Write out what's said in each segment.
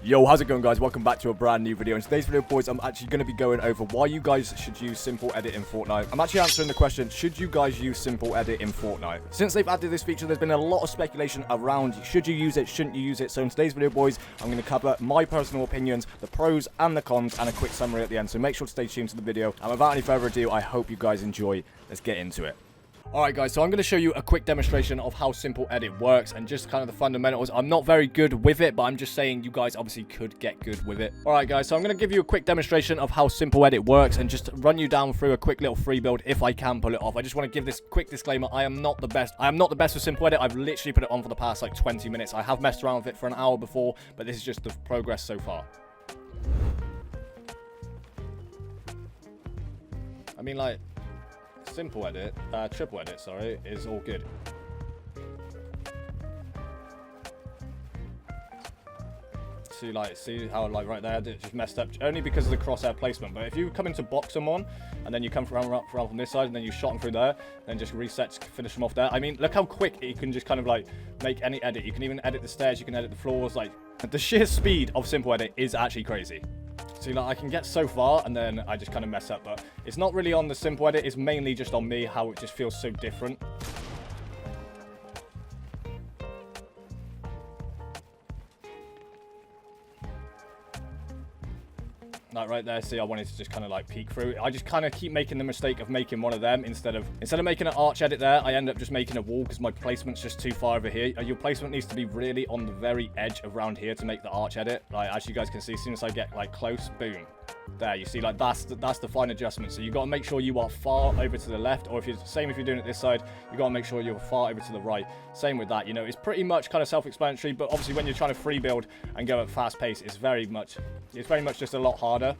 Yo, how's it going, guys? Welcome back to a brand new video. In today's video, boys, I'm actually going to be going over why you guys should use simple edit in Fortnite. I'm actually answering the question, should you guys use simple edit in Fortnite? Since they've added this feature, there's been a lot of speculation around should you use it, shouldn't you use it. So in today's video, boys, I'm going to cover my personal opinions, the pros and the cons, and a quick summary at the end. So make sure to stay tuned to the video. And without any further ado, I hope you guys enjoy. Let's get into it. Alright guys, so I'm going to show you a quick demonstration of how simple edit works and just kind of the fundamentals. I'm not very good with it, but I'm just saying you guys obviously could get good with it. Alright guys, so I'm going to give you a quick demonstration of how simple edit works and just run you down through a quick little free build if I can pull it off. I just want to give this quick disclaimer, I am not the best. I am not the best with simple edit. I've literally put it on for the past like 20 minutes. I have messed around with it for an hour before, but this is just the progress so far. I mean, like, simple edit, triple edit, sorry, is all good. See how, like, right there, it just messed up, only because of the crosshair placement. But if you come into box someone, and then you come around from this side, and then you shot them through there, then just reset, finish them off there. I mean, look how quick you can just kind of, like, make any edit. You can even edit the stairs, you can edit the floors, like, the sheer speed of simple edit is actually crazy. See, like, I can get so far, and then I just kind of mess up, but it's not really on the simple edit, it's mainly just on me, how it just feels so different. Like right there, see, I wanted to just kind of like peek through. I just kind of keep making the mistake of making one of them instead of making an arch edit there, I end up just making a wall because my placement's just too far over here. Your placement needs to be really on the very edge around here to make the arch edit. Like, as you guys can see, as soon as I get like close, boom. There, you see, like, that's the fine adjustment. So you got to make sure you are far over to the left, or if you're doing it this side, you got to make sure you're far over to the right. Same with that, you know, it's pretty much kind of self-explanatory, but obviously when you're trying to free build and go at fast pace, it's very much just a lot harder,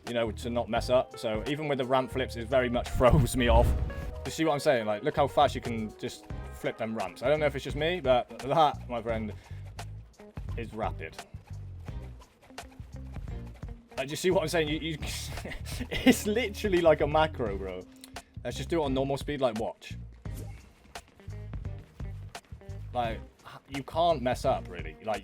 you know, to not mess up. So even with the ramp flips, it very much throws me off. You see what I'm saying? Like, look how fast you can just flip them ramps. I don't know if it's just me, but that, my friend, is rapid. Do you see what I'm saying? It's literally like a macro, bro. Let's just do it on normal speed, like, watch. Like, you can't mess up, really. Like,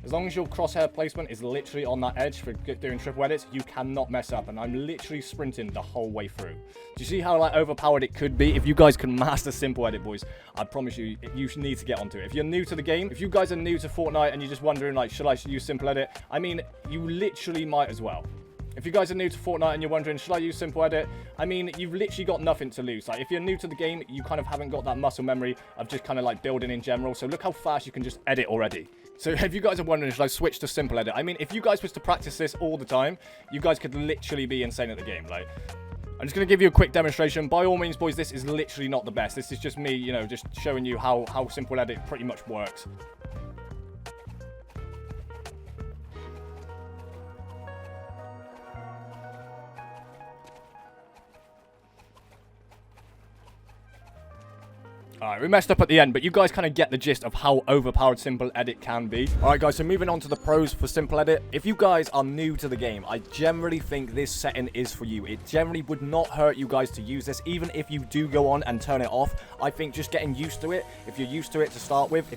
as long as your crosshair placement is literally on that edge for doing triple edits, you cannot mess up. And I'm literally sprinting the whole way through. Do you see how, like, overpowered it could be? If you guys can master simple edit, boys, I promise you, you need to get onto it. If you're new to the game, if you guys are new to Fortnite and you're just wondering, like, should I use simple edit? I mean, you literally might as well. If you guys are new to Fortnite and you're wondering, should I use simple edit? I mean, you've literally got nothing to lose. Like, if you're new to the game, you kind of haven't got that muscle memory of just kind of like building in general. So look how fast you can just edit already. So if you guys are wondering, should I switch to simple edit? I mean, if you guys was to practice this all the time, you guys could literally be insane at the game. Like, I'm just going to give you a quick demonstration. By all means, boys, this is literally not the best. This is just me, you know, just showing you how simple edit pretty much works. Alright, we messed up at the end, but you guys kind of get the gist of how overpowered simple edit can be. Alright guys, so moving on to the pros for simple edit. If you guys are new to the game, I generally think this setting is for you. It generally would not hurt you guys to use this, even if you do go on and turn it off. I think just getting used to it, if you're used to it to start with,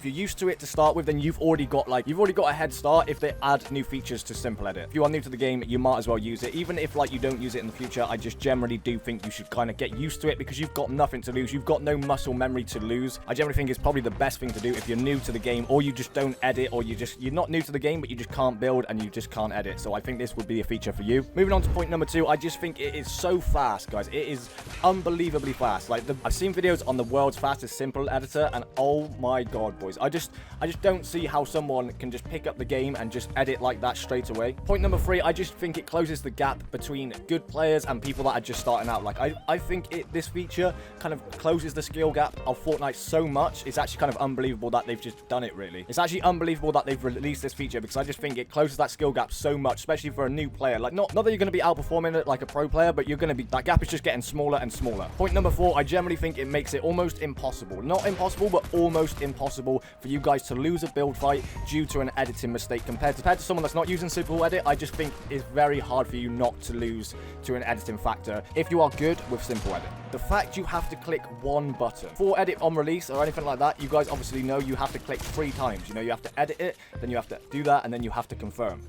then you've already got a head start if they add new features to simple edit. If you are new to the game, you might as well use it. Even if, like, you don't use it in the future, I just generally do think you should kind of get used to it because you've got nothing to lose. You've got no muscle memory to lose. I generally think it's probably the best thing to do if you're new to the game, or you just don't edit, or you're not new to the game but you just can't build and you just can't edit. So I think this would be a feature for you. Moving on to point number 2, I just think it is so fast, guys. It is unbelievably fast. Like, I've seen videos on the world's fastest simple editor, and oh my god, boys, I just don't see how someone can just pick up the game and just edit like that straight away. Point number 3, I just think it closes the gap between good players and people that are just starting out. Like, I think this feature kind of closes the skill gap of Fortnite so much. It's actually kind of unbelievable that they've just done it, really. It's actually unbelievable that they've released this feature because I just think it closes that skill gap so much, especially for a new player. Like, not that you're going to be outperforming it like a pro player, but you're going to be, that gap is just getting smaller and smaller. Point number 4, I generally think it makes it almost impossible. Not impossible, but almost impossible for you guys to lose a build fight due to an editing mistake. Compared to someone that's not using simple edit, I just think it's very hard for you not to lose to an editing factor if you are good with simple edit. The fact you have to click one button. For edit on release or anything like that, you guys obviously know you have to click 3 times. You know, you have to edit it, then you have to do that, and then you have to confirm.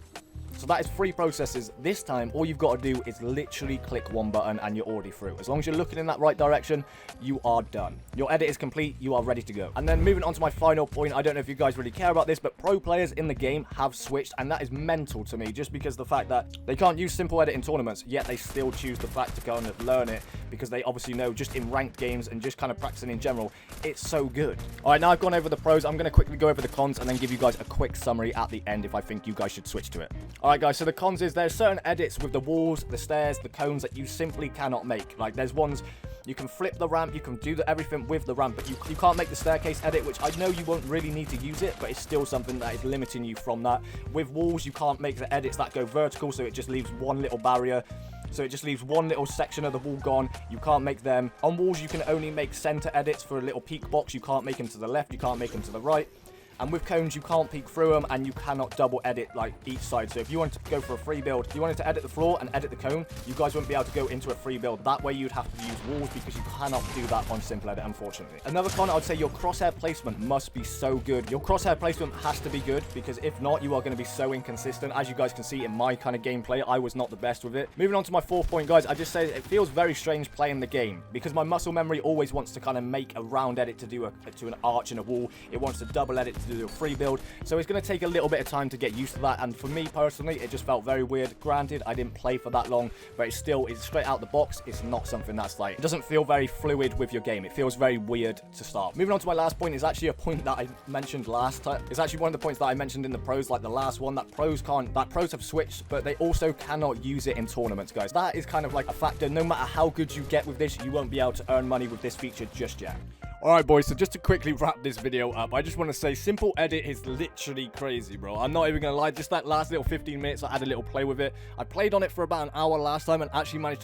So that is 3 processes. This time, all you've got to do is literally click 1 button and you're already through. As long as you're looking in that right direction, you are done. Your edit is complete. You are ready to go. And then moving on to my final point, I don't know if you guys really care about this, but pro players in the game have switched, and that is mental to me, just because the fact that they can't use simple edit in tournaments, yet they still choose the fact to go and learn it, because they obviously know just in ranked games and just kind of practicing in general, it's so good. All right, now I've gone over the pros. I'm going to quickly go over the cons and then give you guys a quick summary at the end if I think you guys should switch to it. All right, guys, so the cons is there's certain edits with the walls, the stairs, the cones that you simply cannot make. Like, there's ones you can flip the ramp, you can do everything with the ramp, but you can't make the staircase edit, which I know you won't really need to use it, but it's still something that is limiting you from that. With walls, you can't make the edits that go vertical, so it just leaves one little barrier. So it just leaves one little section of the wall gone. You can't make them. On walls, you can only make center edits for a little peek box. You can't make them to the left. You can't make them to the right. And with cones, you can't peek through them, and you cannot double edit like each side. So if you wanted to go for a free build, if you wanted to edit the floor and edit the cone, you guys wouldn't be able to go into a free build. That way you'd have to use walls, because you cannot do that on simple edit, unfortunately. Another con, I would say your crosshair placement must be so good. Your crosshair placement has to be good, because if not, you are going to be so inconsistent. As you guys can see in my kind of gameplay, I was not the best with it. Moving on to my 4th point, guys, I just say it feels very strange playing the game, because my muscle memory always wants to kind of make a round edit to do to an arch in a wall. It wants to double edit to do a free build. So it's going to take a little bit of time to get used to that, and for me personally, it just felt very weird. Granted, I didn't play for that long, but it's straight out the box. It's not something that's like, it doesn't feel very fluid with your game. It feels very weird to start. Moving on to my last point is actually a point that I mentioned last time. It's actually one of the points that I mentioned in the pros, like the last one, that pros have switched, but they also cannot use it in tournaments, guys. That is kind of like a factor. No matter how good you get with this, you won't be able to earn money with this feature just yet. Alright, boys, so just to quickly wrap this video up, I just want to say simple edit is literally crazy, bro. I'm not even going to lie, just that last little 15 minutes, I had a little play with it. I played on it for about an hour last time and actually managed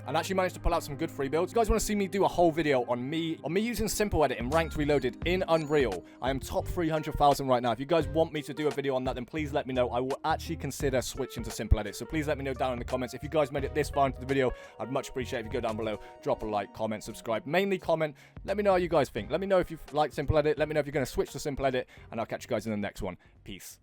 to pull out some good free builds. You guys want to see me do a whole video on me using simple edit in Ranked Reloaded in Unreal. I am top 300,000 right now. If you guys want me to do a video on that, then please let me know. I will actually consider switching to simple edit. So please let me know down in the comments. If you guys made it this far into the video, I'd much appreciate it if you go down below, drop a like, comment, subscribe. Mainly comment. Let me know how you guys think. Let me know if you like simple edit. Let me know if you're going to switch to simple edit, and I'll catch you guys in the next one. Peace.